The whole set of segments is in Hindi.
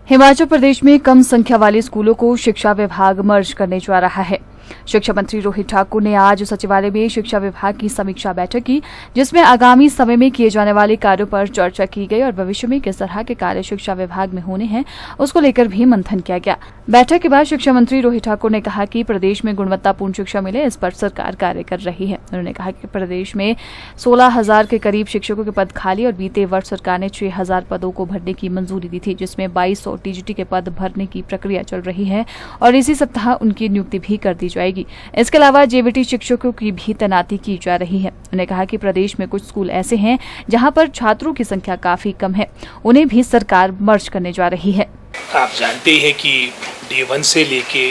हिमाचल प्रदेश में कम संख्या वाले स्कूलों को शिक्षा विभाग मर्ज करने जा रहा है। शिक्षा मंत्री रोहित ठाकुर ने आज सचिवालय में शिक्षा विभाग की समीक्षा बैठक की, जिसमें आगामी समय में किए जाने वाले कार्यों पर चर्चा की गई और भविष्य में किस तरह के कार्य शिक्षा विभाग में होने हैं उसको लेकर भी मंथन किया गया। बैठक के बाद शिक्षा मंत्री रोहित ठाकुर ने कहा कि प्रदेश में गुणवत्तापूर्ण शिक्षा मिले, इस पर सरकार कार्य कर रही है। उन्होंने कहा कि प्रदेश में 16,000 के करीब शिक्षकों के पद खाली और बीते वर्ष सरकार ने 6,000 पदों को भरने की मंजूरी दी थी, जिसमें 2200 टीजीटी के पद भरने की प्रक्रिया चल रही है और इसी सप्ताह उनकी नियुक्ति भी कर दी जाएगी। इसके अलावा जेबीटी शिक्षकों की भी तैनाती की जा रही है। उन्होंने कहा कि प्रदेश में कुछ स्कूल ऐसे हैं जहां पर छात्रों की संख्या काफी कम है, उन्हें भी सरकार मर्ज करने जा रही है। आप जानते हैं कि डे 1 से लेके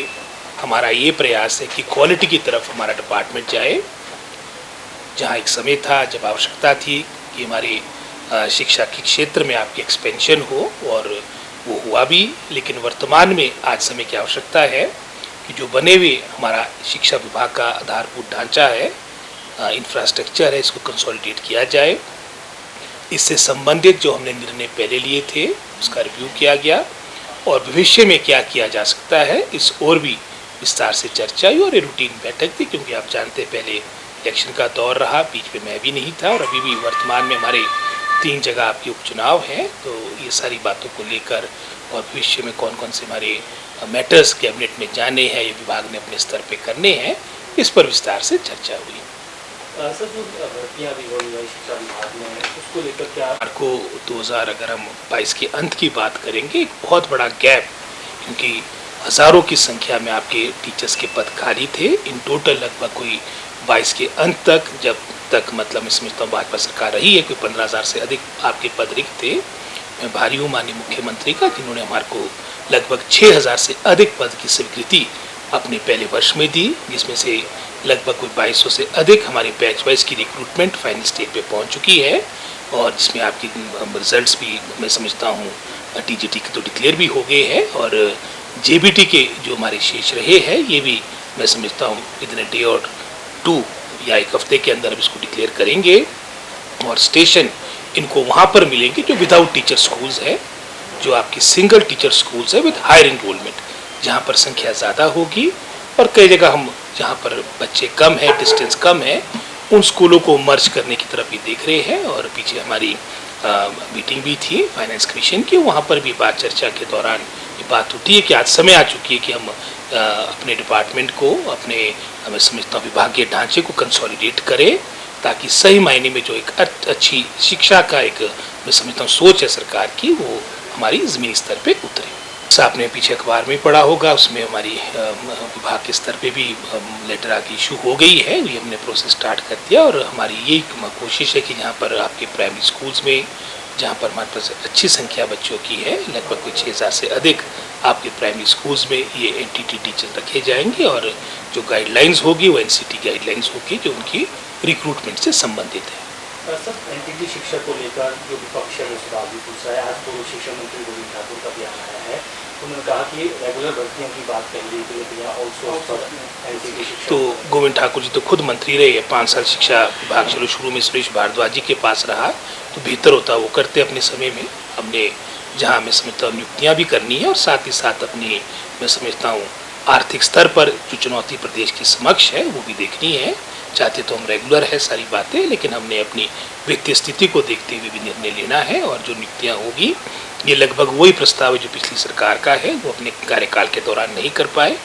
हमारा ये प्रयास है कि क्वालिटी की तरफ हमारा डिपार्टमेंट जाए। जहाँ एक समय था जब आवश्यकता थी कि हमारे शिक्षा के क्षेत्र में आपकी एक्सपेंशन हो, और वो हुआ भी, लेकिन वर्तमान में आज समय की आवश्यकता है कि जो बने हुए हमारा शिक्षा विभाग का आधारभूत ढांचा है, इंफ्रास्ट्रक्चर है, इसको कंसोलिडेट किया जाए। इससे संबंधित जो हमने निर्णय पहले लिए थे उसका रिव्यू किया गया और भविष्य में क्या किया जा सकता है इस और भी विस्तार से चर्चा हुई। और ये रूटीन बैठक थी, क्योंकि आप जानते हैं पहले इलेक्शन का दौर रहा, बीच में मैं भी नहीं था, और अभी भी वर्तमान में हमारे 3 जगह आपके उपचुनाव हैं। तो ये सारी बातों को लेकर और भविष्य में कौन कौन से हमारे मैटर्स कैबिनेट में जाने हैं, ये विभाग ने अपने स्तर पे करने हैं, इस पर विस्तार से चर्चा हुई। सर, जो भर्तियां भी हो रही है शिक्षा विभाग में, उसको लेकर क्या को 2022 के अंत की बात करेंगे, एक बहुत बड़ा गैप, क्योंकि हज़ारों की संख्या में आपके टीचर्स के पद खाली थे। इन टोटल लगभग कोई 22 के अंत तक, जब तक मतलब मैं समझता हूँ भाजपा सरकार रही है, कोई 15,000 से अधिक आपके पद रिक्त थे। मैं भारी हूँ माननीय मुख्यमंत्री का, जिन्होंने हमारे को लगभग 6,000 से अधिक पद की स्वीकृति अपने पहले वर्ष में दी, जिसमें से लगभग कोई 2200 से अधिक हमारी बैच वाइज की रिक्रूटमेंट फाइनल स्टेज पे पहुंच चुकी है, और जिसमें आपकी रिजल्ट्स भी मैं समझता हूँ टीजीटी के तो डिक्लेयर भी हो गए हैं, और जेबीटी के जो हमारे शेष रहे हैं ये भी मैं समझता हूँ विदिन अ डे और 2 या 1 हफ्ते के अंदर इसको डिक्लेयर करेंगे। और स्टेशन इनको वहाँ पर मिलेंगे जो विदाउट टीचर स्कूल्स है, जो आपकी सिंगल टीचर स्कूल्स है विद हायर इनरोलमेंट, जहाँ पर संख्या ज़्यादा होगी। और कई जगह हम जहाँ पर बच्चे कम है, डिस्टेंस कम है, उन स्कूलों को मर्ज करने की तरफ भी देख रहे हैं। और पीछे हमारी मीटिंग भी थी फाइनेंस कमीशन की, वहाँ पर भी बात चर्चा के दौरान ये बात उठी है कि आज समय आ चुकी है कि हम अपने डिपार्टमेंट को, अपने मैं समझता हूँ विभागीय ढांचे को कंसोलिडेट करें, ताकि सही मायने में जो एक अच्छी शिक्षा का एक मैं समझता हूँ सोच है सरकार की, वो हमारी ज़मीनी स्तर पे उतरे। आपने पीछे अखबार में पढ़ा होगा, उसमें हमारी विभाग के स्तर पे भी लेटर आके इशू हो गई है, ये हमने प्रोसेस स्टार्ट कर दिया। और हमारी ये कोशिश है कि जहाँ पर आपके प्राइमरी स्कूल्स में, जहाँ पर हमारे पास अच्छी संख्या बच्चों की है, लगभग कोई 6,000 से अधिक आपके प्राइमरी स्कूल्स में ये एनटीटी टीचर रखे जाएंगे, और जो गाइडलाइंस होगी वो एनसीटी गाइडलाइंस होगी जो उनकी रिक्रूटमेंट से संबंधित है। सर, एनटीटी शिक्षा को लेकर जो विपक्ष है वो सवाल भी पूछ रहा है। आज पूर्व शिक्षा मंत्री गोविंद ठाकुर का बयान आया है, उन्होंने कहा कि रेगुलर भर्तियों की बात कह रही थी, आउटसोर्स पर एनटीटी शिक्षा। तो गोविंद ठाकुर जी तो खुद मंत्री रहे हैं, 5 साल शिक्षा विभाग चलो शुरू में सुरेश भारद्वाज जी के पास रहा, तो बेहतर होता वो करते अपने समय में। हमने जहाँ मैं समझता हूँ नियुक्तियाँ भी करनी है, और साथ ही साथ अपनी मैं समझता हूँ आर्थिक स्तर पर जो चुनौती प्रदेश के समक्ष है वो भी देखनी है। चाहते तो हम रेगुलर है सारी बातें, लेकिन हमने अपनी वित्तीय स्थिति को देखते हुए भी निर्णय लेना है। और जो नियुक्तियाँ होगी ये लगभग वही प्रस्ताव है जो पिछली सरकार का है, वो अपने कार्यकाल के दौरान नहीं कर पाए।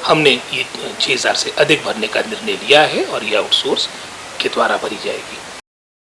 हमने ये 6,000 से अधिक भरने का निर्णय लिया है, और ये आउटसोर्स के द्वारा भरी जाएगी।